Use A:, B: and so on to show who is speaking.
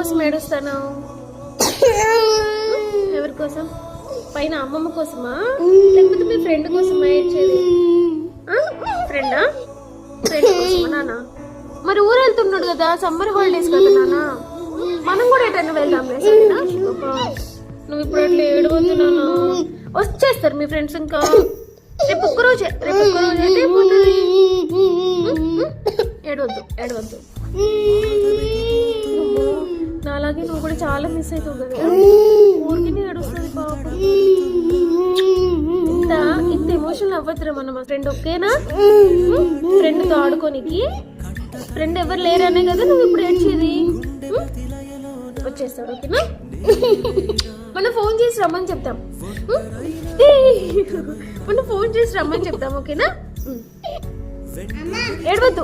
A: కోసం ఏడుస్తాను? ఎవరి కోసం? పైన అమ్మమ్మ కోసమా లేకపోతే మీ ఫ్రెండ్ కోసమా ఏడ్చేది? ఫ్రెండా? ఫ్రెండ్ కోసమా నాన్న? మరి ఊరు వెళ్తున్నాడు కదా, సమ్మర్ హాలిడేస్ కదా నాన్న, మనం కూడా ఎటన్నా వెళ్దాంలే సరేనా? నువ్వు ఇప్పుడు అట్లా ఏడవద్దు నాన్న, వచ్చేస్తారు మీ ఫ్రెండ్స్. ఇంకా రేపు ఒక్కరోజే అయితే అయిపోతుంది. ఏడవద్దు. నాలాగే నువ్వు కూడా చాలా మిస్ అవుతావు కదా, ఊరికి ఏడుస్తుంది పాపం. ఇంత ఎమోషనల్ అవ్వద్దురా మనం ఫ్రెండ్. ఓకేనా? ఫ్రెండ్తో ఆడుకోనికి ఫ్రెండ్ ఎవరు లేరనే కదా నువ్వు ఇప్పుడు ఏడ్చేది. వచ్చేస్తాడు ఓకేనా? మనం ఫోన్ చేసి రమ్మని చెప్తాం. ఓకేనా? ఏడవద్దు.